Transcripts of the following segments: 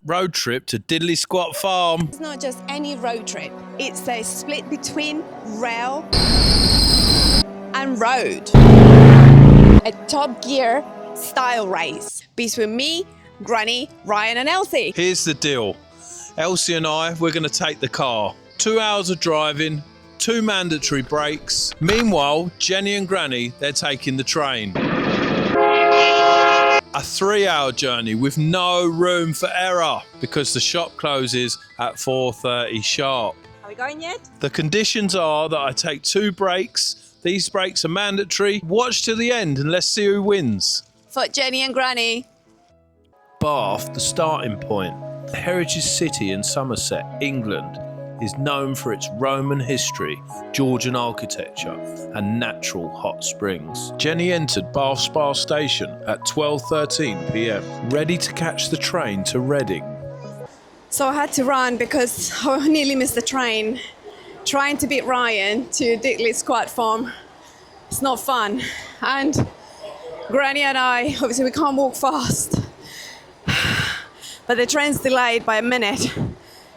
road trip to Diddly Squat Farm. It's not just any road trip. It's a split between rail and road. A Top Gear style race between me, Granny, Ryan and Elsie. Here's the deal. Elsie and I, we're going to take the car. 2 hours of driving, 2 mandatory breaks. Meanwhile, Jenny and Granny, they're taking the train. A 3-hour journey with no room for error because the shop closes at 4:30 sharp. Are we going yet? The conditions are that I take 2 breaks. These breaks are mandatory. Watch to the end and let's see who wins. For Jenny and Granny. Bath, the starting point. The heritage city in Somerset, England, is known for its Roman history, Georgian architecture and natural hot springs. Jenny entered Bath Spa Station at 12:13 p.m, ready to catch the train to Reading. So I had to run because I nearly missed the train. Trying to beat Ryan to Diddly Squat Farm. It's not fun. And Granny and I, obviously we can't walk fast. But the train's delayed by a minute,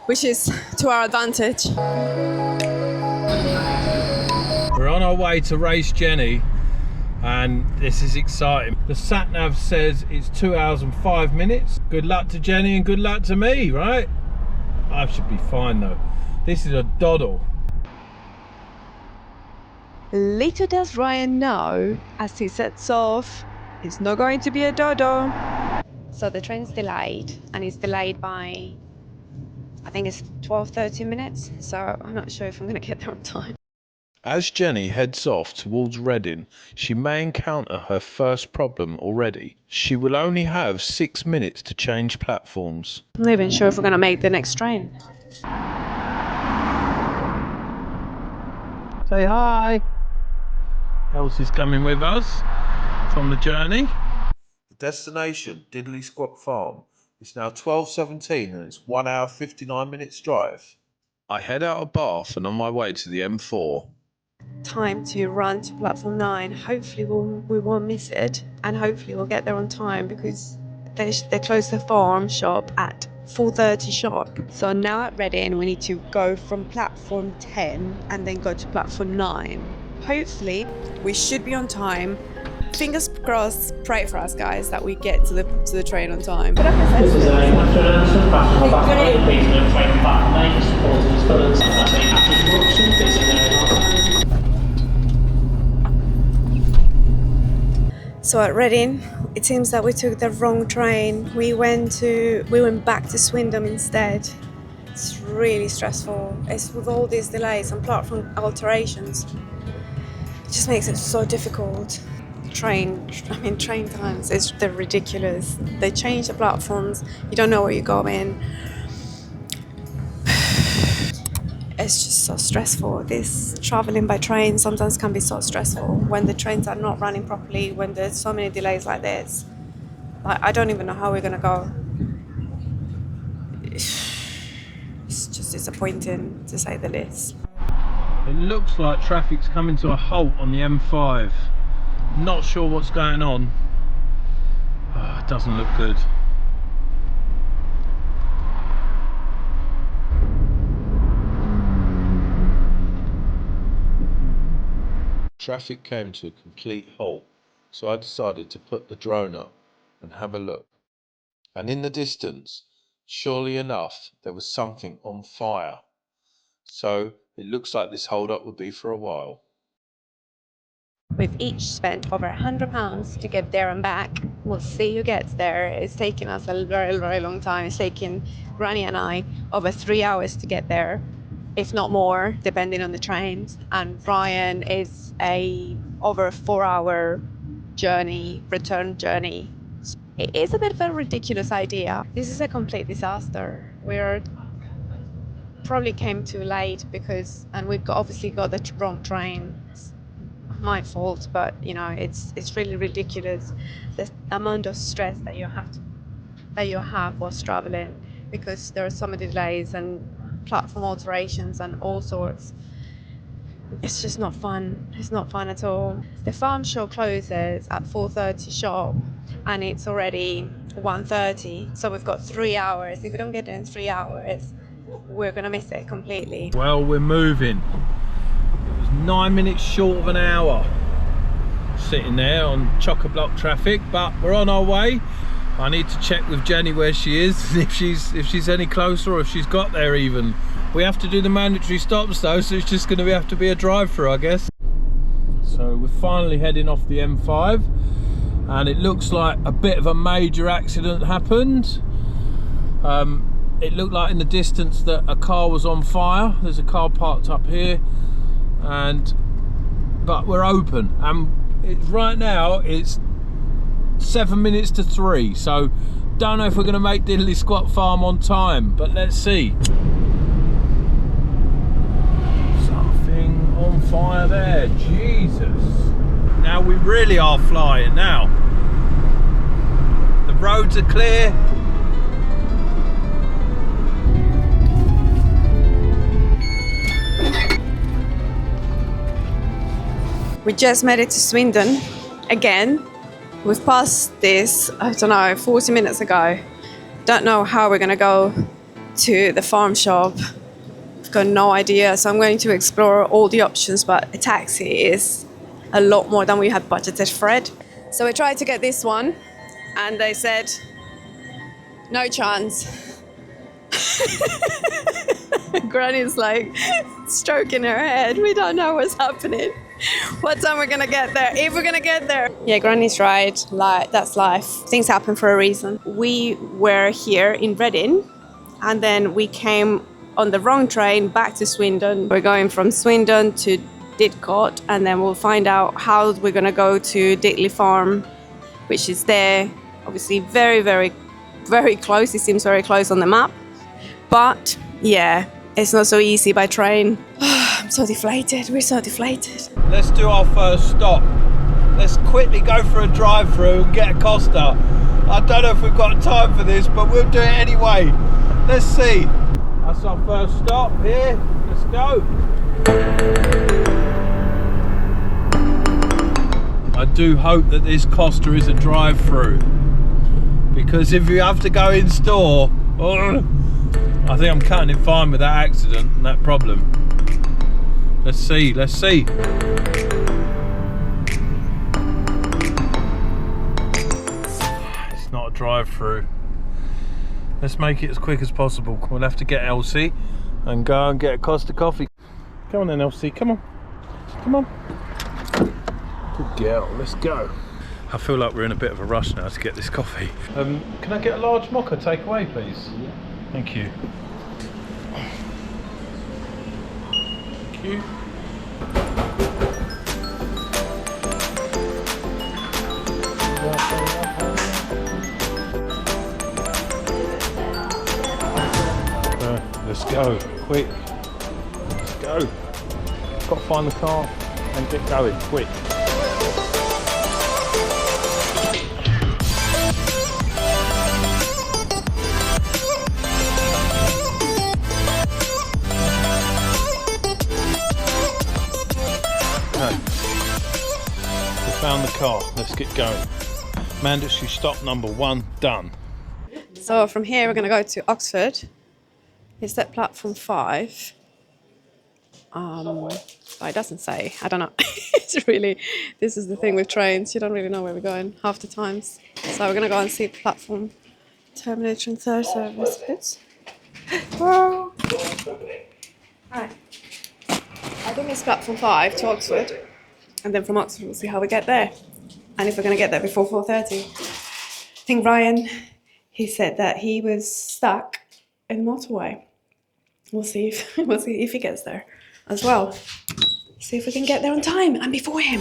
which is to our advantage. We're on our way to race Jenny and this is exciting. The sat-nav says it's 2 hours and 5 minutes. Good luck to Jenny and good luck to me, right? I should be fine though. This is a doddle. Little does Ryan know, as he sets off, it's not going to be a dodo. So the train's delayed, and it's delayed by, I think it's 12-13 minutes, so I'm not sure if I'm going to get there on time. As Jenny heads off towards Reading, she may encounter her first problem already. She will only have 6 minutes to change platforms. I'm not even sure if we're going to make the next train. Say hi. Elsie's coming with us from the journey. The destination, Diddly Squat Farm, is now 12:17 and it's 1 hour 59 minutes drive. I head out of Bath and on my way to the M4. Time to run to platform 9. Hopefully we won't miss it, and hopefully we'll get there on time because they close the farm shop at 4:30 sharp. So now at Reading we need to go from platform 10 and then go to platform 9. Hopefully we should be on time. Fingers crossed, pray for us guys that we get to the train on time. This is a after announcement, platform back away, please no train back lane, supporting students and that's a happy corruption, please in there. So at Reading, it seems that we took the wrong train. We went back to Swindon instead. It's really stressful. It's with all these delays and platform alterations. It just makes it so difficult. Train times, they're ridiculous. They change the platforms, you don't know where you're going. It's just so stressful. This traveling by train sometimes can be so stressful when the trains are not running properly, when there's so many delays like this. I don't even know how we're gonna go. It's just disappointing to say the least. It looks like traffic's coming to a halt on the M5. Not sure what's going on. It doesn't look good. Traffic came to a complete halt, so I decided to put the drone up and have a look. And in the distance, surely enough, there was something on fire. So it looks like this hold up will be for a while. We've each spent over £100 to get there and back. We'll see who gets there. It's taken us a very, very long time. It's taken Granny and I over 3 hours to get there, if not more, depending on the trains. And Ryan is over a 4-hour journey, return journey. It is a bit of a ridiculous idea. This is a complete disaster. We're probably came too late and we obviously got the wrong train. My fault, but you know, it's really ridiculous the amount of stress that you have whilst traveling, because there are so many delays and platform alterations and all sorts. It's just not fun. It's not fun at all. The farm show closes at 4:30 sharp and it's already 1:30. So we've got 3 hours. If we don't get there in 3 hours, we're gonna miss it completely. Well, we're moving. It was 9 minutes short of an hour. Sitting there on chock-a-block traffic, but we're on our way. I need to check with Jenny where she is, if she's any closer or if she's got there even. We have to do the mandatory stops though, so it's just going to have to be a drive-through, I guess. So we're finally heading off the M5, and it looks like a bit of a major accident happened. It looked like in the distance that a car was on fire. There's a car parked up here, but we're open, and right now it's 7 minutes to 3, so don't know if we're going to make Diddly Squat Farm on time, but let's see. Something on fire there, Jesus. Now we really are flying now. The roads are clear. We just made it to Swindon again. We've passed this, I don't know, 40 minutes ago. Don't know how we're gonna go to the farm shop. I've got no idea, so I'm going to explore all the options, but a taxi is a lot more than we had budgeted for it. So we tried to get this one, and they said, no chance. Granny's like stroking her head. We don't know what's happening. What time we're gonna get there, if we're gonna get there. Yeah, Granny's right, that's life. Things happen for a reason. We were here in Reading, and then we came on the wrong train back to Swindon. We're going from Swindon to Didcot, and then we'll find out how we're gonna go to DIDDLY Farm, which is there. Obviously very, very, very close. It seems very close on the map. But yeah, it's not so easy by train. I'm so deflated, we're so deflated. Let's do our first stop. Let's quickly go for a drive-through and get a Costa. I don't know if we've got time for this, but we'll do it anyway. Let's see. That's our first stop here. Let's go. I do hope that this Costa is a drive-through, because if you have to go in store, I think I'm cutting it fine with that accident and that problem. Let's see, let's see. It's not a drive-through. Let's make it as quick as possible. We'll have to get Elsie and go and get a Costa coffee. Come on then, Elsie, come on. Come on. Good girl, let's go. I feel like we're in a bit of a rush now to get this coffee. Can I get a large mocha takeaway, please? Yeah. Thank you. Thank you. Let's go, quick. Let's go. Got to find the car and get going, quick. Found the car, let's get going. Mandatory stop number 1 done. So from here we're going to go to Oxford. Is that platform 5? But it doesn't say, I don't know. It's really, this is the thing with trains, you don't really know where we're going half the times. So we're going to go and see platform termination 3rd service. Whoa. Right. I think it's platform 5 to Oxford. And then from Oxford, we'll see how we get there. And if we're going to get there before 4:30. I think Ryan, he said that he was stuck in the motorway. We'll see if he gets there as well. See if we can get there on time and before him.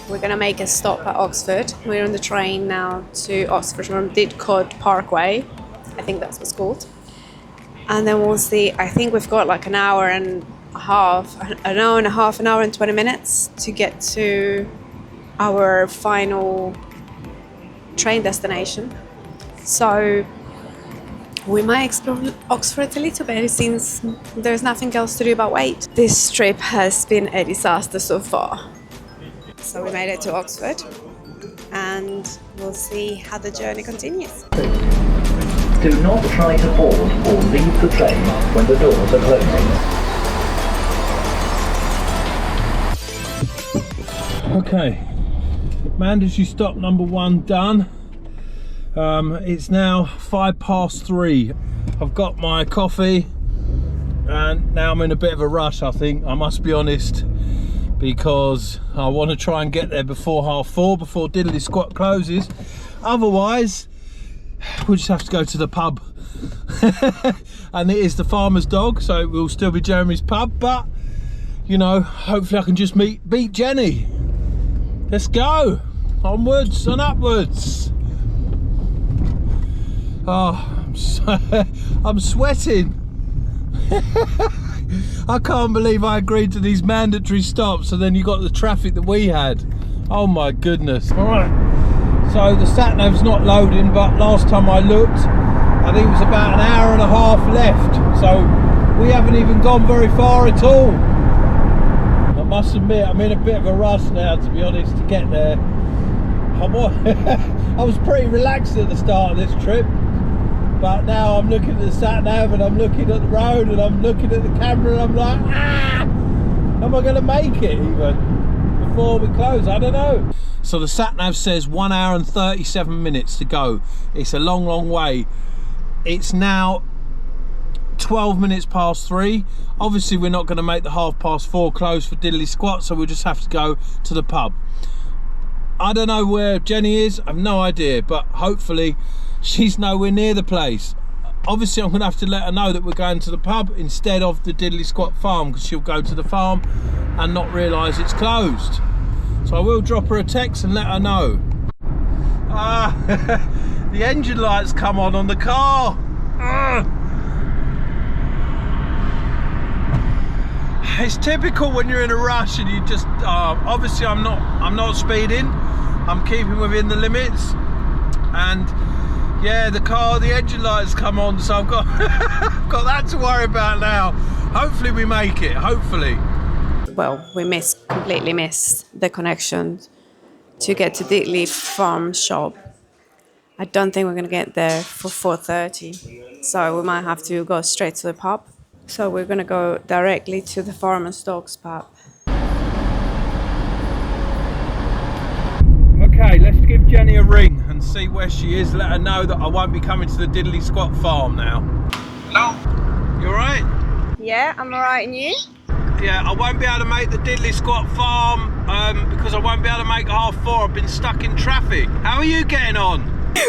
We're going to make a stop at Oxford. We're on the train now to Oxford from Didcot Parkway. I think that's what's called. And then we'll see, I think we've got like an hour and a half, an hour and 20 minutes to get to our final train destination. So we might explore Oxford a little bit since there's nothing else to do but wait. This trip has been a disaster so far. So we made it to Oxford and we'll see how the journey continues. Do not try to board or leave the train when the doors are closing. Okay, mandatory stop number 1 done. It's now 3:05. I've got my coffee and now I'm in a bit of a rush, I think. I must be honest, because I want to try and get there before 4:30, before Diddly Squat closes. Otherwise, we'll just have to go to the pub. And it is the Farmer's Dog, so it will still be Jeremy's pub, but you know, hopefully I can just beat Jenny. Let's go, onwards and upwards. Oh, I'm sweating. I can't believe I agreed to these mandatory stops, and then you got the traffic that we had. Oh my goodness. All right, so the sat nav's not loading, but last time I looked, I think it was about an hour and a half left, so we haven't even gone very far at all. I must admit, I'm in a bit of a rush now, to be honest, to get there. I was pretty relaxed at the start of this trip, but now I'm looking at the sat nav and I'm looking at the road and I'm looking at the camera and I'm like, am I going to make it even before we close? I don't know. So the sat nav says 1 hour and 37 minutes to go. It's a long way. It's now 12 minutes past 3. Obviously we're not going to make the 4:30 close for Diddly Squat, so we'll just have to go to the pub. I don't know where Jenny is, I've no idea, but hopefully she's nowhere near the place. Obviously I'm going to have to let her know that we're going to the pub instead of the Diddly Squat farm, because she'll go to the farm and not realise it's closed. So I will drop her a text and let her know. The engine lights come on the car. It's typical when you're in a rush and you just obviously I'm not speeding, I'm keeping within the limits, and yeah, the engine lights come on, so I've got I've got that to worry about now. Hopefully we make it, hopefully. Well, we completely missed the connection to get to Diddly Farm shop. I don't think we're going to get there for 4:30, so we might have to go straight to the pub. So we're going to go directly to the Farmer's Dogs pub. Okay, let's give Jenny a ring and see where she is. Let her know that I won't be coming to the Diddly Squat farm now. Hello? You alright? Yeah, I'm alright, and you? Yeah, I won't be able to make the Diddly Squat farm because I won't be able to make 4:30. I've been stuck in traffic. How are you getting on?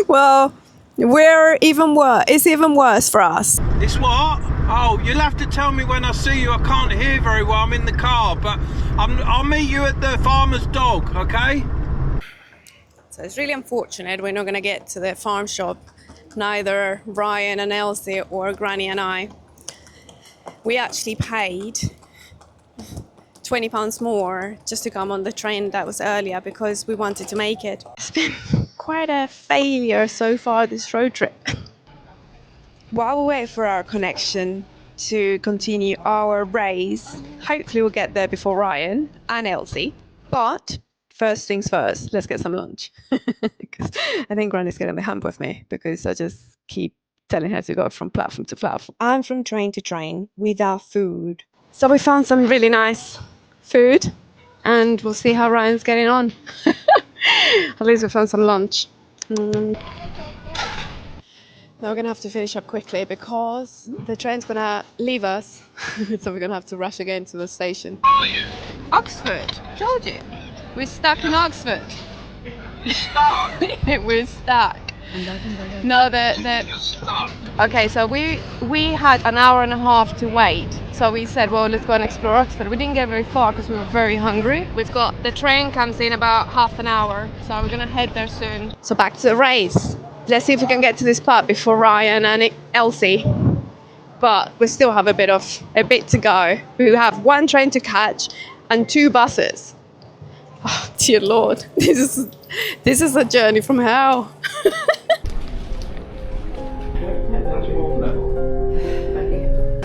Well, we're even worse. It's even worse for us. It's what? Oh, you'll have to tell me when I see you. I can't hear very well. I'm in the car, but I'll meet you at the Farmer's Dog, okay? So it's really unfortunate we're not going to get to the farm shop, neither Ryan and Elsie or Granny and I. We actually paid £20 more just to come on the train that was earlier because we wanted to make it. It's been quite a failure so far, this road trip. While we wait for our connection to continue our race, hopefully we'll get there before Ryan and Elsie. But first things first, let's get some lunch. Because I think Granny's getting the hump with me because I just keep telling her to go from platform to platform. I'm from train to train without food. So we found some really nice food and we'll see how Ryan's getting on. At least we found some lunch. Now we're going to have to finish up quickly because the train's going to leave us. So we're going to have to rush again to the station. Oxford, told you. We're stuck in Oxford. We're stuck. No, okay, so we had an hour and a half to wait. So we said, well, let's go and explore Oxford. We didn't get very far because we were very hungry. We've got the train comes in about half an hour, so we're gonna head there soon. So back to the race. Let's see if we can get to this pub before Ryan and Elsie. But we still have a bit to go. We have one train to catch and 2 buses. Oh, dear Lord, this is a journey from hell.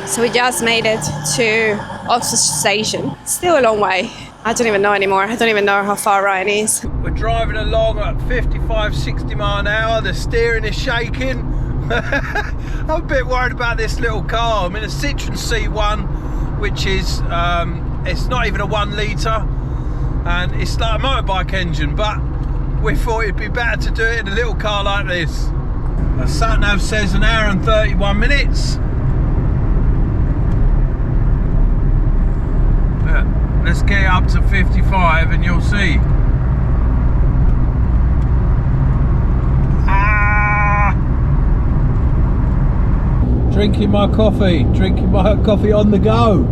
So we just made it to Oxford Station. Still a long way I don't even know anymore. I don't even know how far Ryan is. We're driving along at 55, 60 mile an hour. The steering is shaking. I'm a bit worried about this little car. I'm in a Citroen C1, which is, it's not even a 1 litre, and it's like a motorbike engine, but we thought it'd be better to do it in a little car like this. The sat-nav says 1 hour and 31 minutes. Let's get up to 55 and you'll see. Drinking my coffee on the go.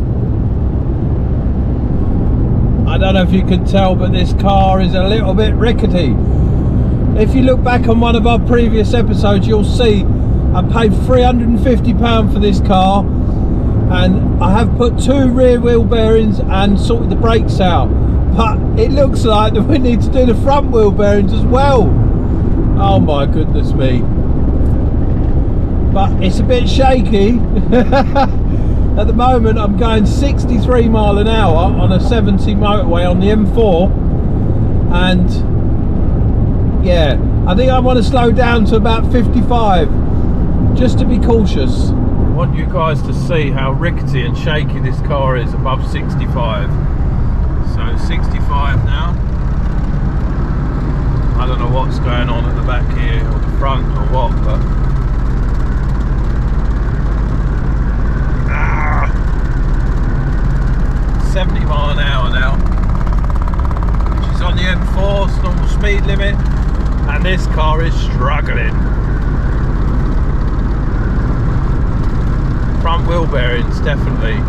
I don't know if you can tell, but this car is a little bit rickety. If you look back on one of our previous episodes, you'll see I paid £350 for this car, and I have put 2 rear wheel bearings and sorted the brakes out, but it looks like that we need to do the front wheel bearings as well. Oh my goodness me. But it's a bit shaky. At the moment I'm going 63 mile an hour on a 70 motorway on the M4, and yeah, I think I want to slow down to about 55 just to be cautious. I want you guys to see how rickety and shaky this car is above 65. So 65 now. I don't know what's going on at the back here or the front or what, but 70 mile an hour now, which is on the M4, it's normal speed limit, and this car is struggling. Front wheel bearings, definitely.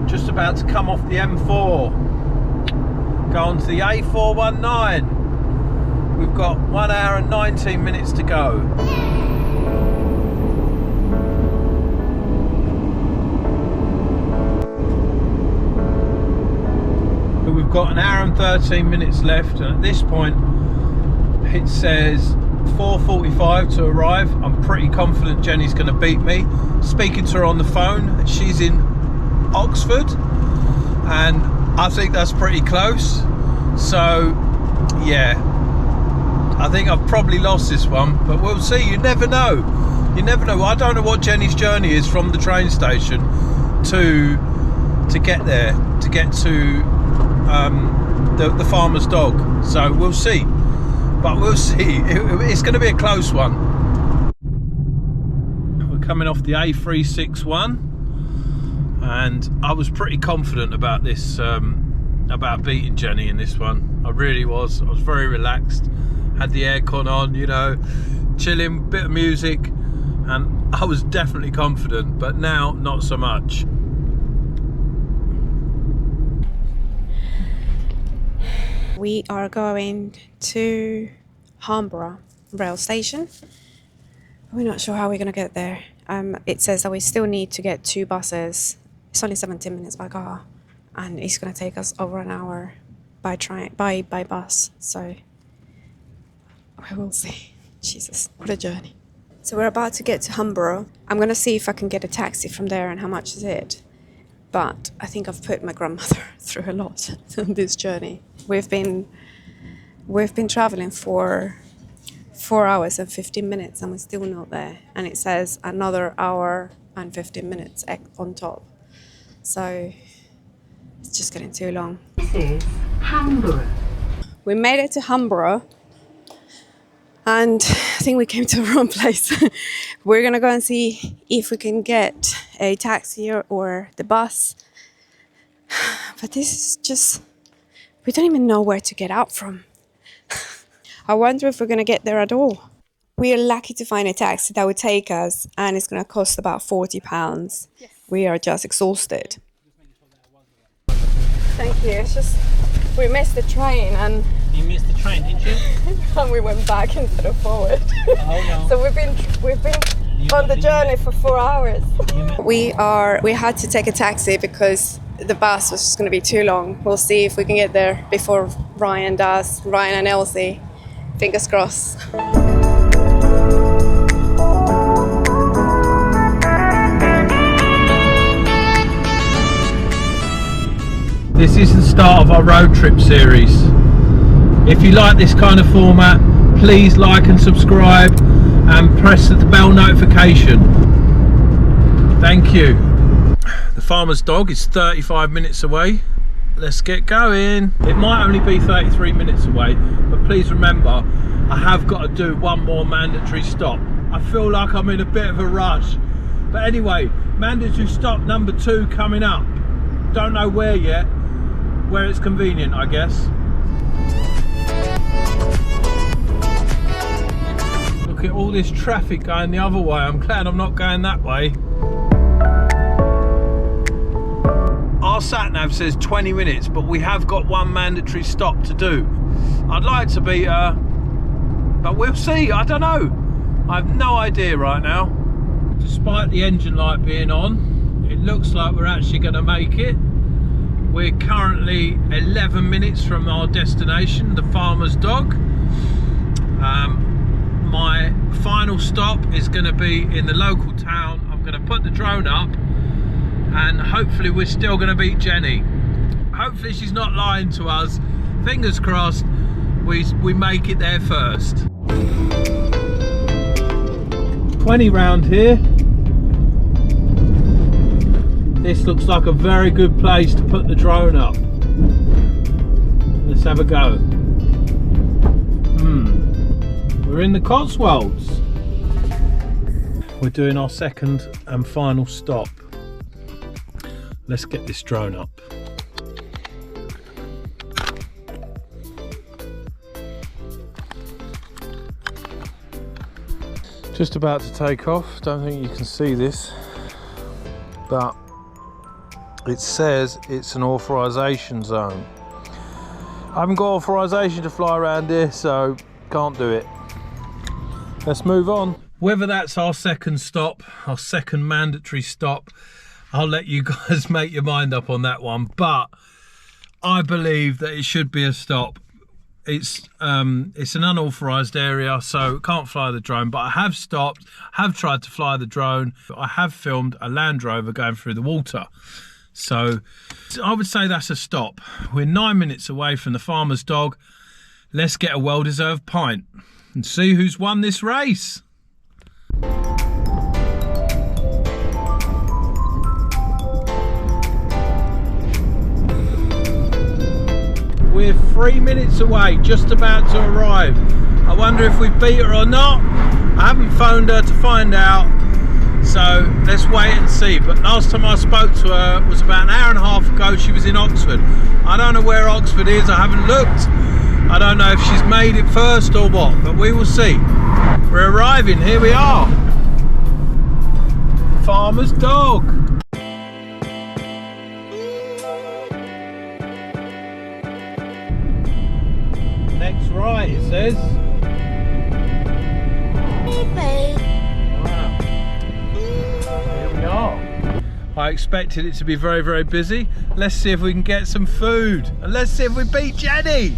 Just about to come off the M4, go on to the A419. We've got 1 hour and 19 minutes to go. We've got 1 hour and 13 minutes left, and at this point it says 4:45 to arrive. I'm pretty confident Jenny's going to beat me. Speaking to her on the phone, she's in Oxford, and I think that's pretty close. So yeah, I think I've probably lost this one, but we'll see. You never know. You never know. I don't know what Jenny's journey is from the train station to get there, to get to the farmer's dog. So we'll see, but we'll see. It's going to be a close one. We're coming off the A361, and I was pretty confident about this, about beating Jenny in this one. I really was. I was very relaxed, had the aircon on, you know, chilling, bit of music, and I was definitely confident, but now not so much. We are going to Hamborough rail station. We're not sure how we're going to get there. It says that we still need to get 2 buses. It's only 17 minutes by car, and it's going to take us over an hour by bus. So we will see. Jesus, what a journey. So we're about to get to Hamborough. I'm going to see if I can get a taxi from there and how much is it. But I think I've put my grandmother through a lot on this journey. We've been traveling for 4 hours and 15 minutes, and we're still not there. And it says another hour and 15 minutes on top. So it's just getting too long. This is Hamborough. We made it to Hamborough, and I think we came to the wrong place. We're gonna go and see if we can get a taxi or the bus. But this is just, we don't even know where to get out from. I wonder if we're gonna get there at all. We are lucky to find a taxi that would take us, and it's gonna cost about £40. Yes. We are just exhausted. Thank you. It's just, we missed the train, and You missed the train, didn't you? and we went back instead of forward. Oh no. So we've been on the journey for 4 hours. We had to take a taxi because the bus was just going to be too long. We'll see if we can get there before Ryan does. Ryan and Elsie, fingers crossed. This is the start of our road trip series. If you like this kind of format, please like and subscribe and press the bell notification. Thank you. The farmer's dog is 35 minutes away. Let's get going. It might only be 33 minutes away, but please remember, I have got to do one more mandatory stop. I feel like I'm in a bit of a rush. But anyway, mandatory stop number 2 coming up. Don't know where yet. Where it's convenient, I guess. Look at all this traffic going the other way. I'm glad I'm not going that way. Our sat-nav says 20 minutes, but we have got one mandatory stop to do. I'd like to be, but we'll see. I don't know. I have no idea right now. Despite the engine light being on, it looks like we're actually going to make it. We're currently 11 minutes from our destination, the farmer's dog. My final stop is going to be in the local town. I'm going to put the drone up and hopefully we're still going to beat Jenny. Hopefully she's not lying to us. Fingers crossed we make it there first. 20 round here. This looks like a very good place to put the drone up. Let's have a go. We're in the Cotswolds. We're doing our second and final stop. Let's get this drone up. Just about to take off. Don't think you can see this, but it says it's an authorization zone. I haven't got authorization to fly around here, so can't do it. Let's move on. Whether that's our second stop, our second mandatory stop, I'll let you guys make your mind up on that one, but I believe that it should be a stop. It's an unauthorized area, so can't fly the drone, but I have stopped, have tried to fly the drone. I have filmed a Land Rover going through the water. So I would say that's a stop. We're 9 minutes away from the farmer's dog. Let's get a well-deserved pint and see who's won this race. We're 3 minutes away, just about to arrive. I wonder if we beat her or not. I haven't phoned her to find out, so let's wait and see. But last time I spoke to her was about an hour and a half ago. She was in Oxford. I don't know where Oxford is, I haven't looked. I don't know if she's made it first or what, but we will see. We're arriving, here we are. Farmer's dog. Next right, it says. Wow. Here we are. I expected it to be very, very busy. Let's see if we can get some food. And let's see if we beat Jenny.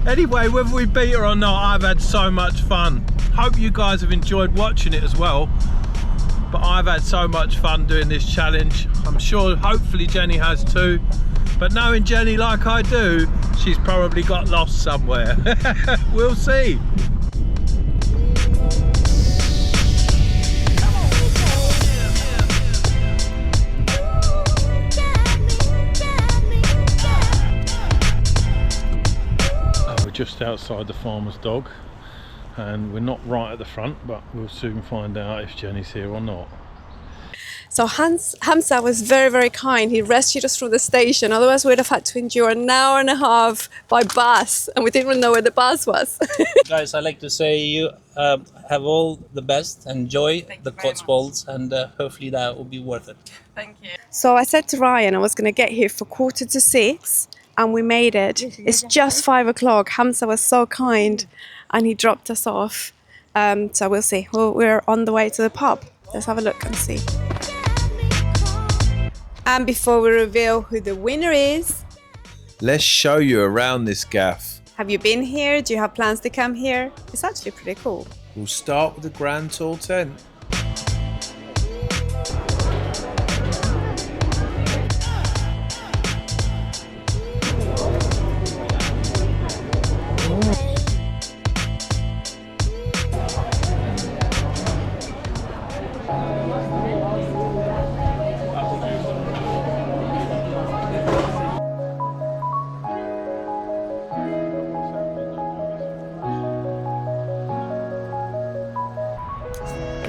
Anyway, whether we beat her or not, I've had so much fun. Hope you guys have enjoyed watching it as well. But I've had so much fun doing this challenge. I'm sure hopefully Jenny has too. But knowing Jenny like I do, she's probably got lost somewhere. We'll see. We're just outside the farmer's dog and we're not right at the front, but we'll soon find out if Jenny's here or not. So Hamza was very, very kind. He rescued us from the station. Otherwise, we'd have had to endure an hour and a half by bus, and we didn't even know where the bus was. Guys, I'd like to say you have all the best. Enjoy the Cotswolds, and hopefully that will be worth it. Thank you. So I said to Ryan I was going to get here for 5:45, and we made it. It's just 5 o'clock. Hamza was so kind, and he dropped us off. So we'll see. We're on the way to the pub. Let's have a look and see. And before we reveal who the winner is, Let's show you around this gaff. have you been here? Do you have plans to come here? It's actually pretty cool. We'll start with the Grand Tour tent.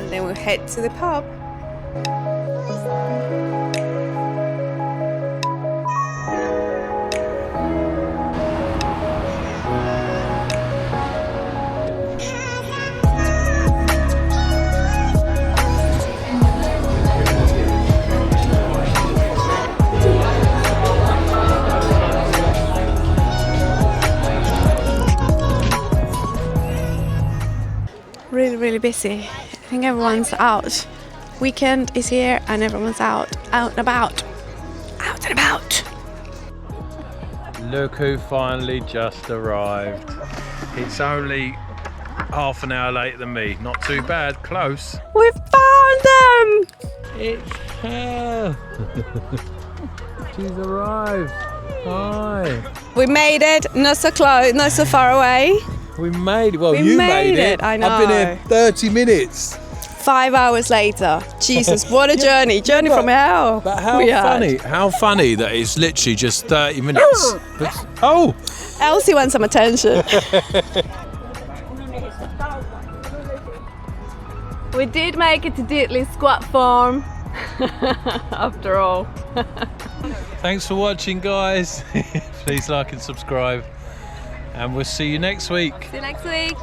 and then we'll head to the pub. Really busy. I think everyone's out. Weekend is here and everyone's out and about. Out and about. Look who finally just arrived. It's only half an hour later than me. Not too bad, close. We found them! It's her. She's arrived. Hi. We made it. Not so close, not so far away. We made it. Well, We you made made it, I know. I've been here 30 minutes. 5 hours later. Jesus, what a journey. Journey from hell. But how we had. funny. How funny that it's literally just 30 minutes. Oh! Elsie wants some attention. We did make it to Diddly Squat Farm. After all. Thanks for watching, guys. Please like and subscribe. And we'll see you next week. See you next week.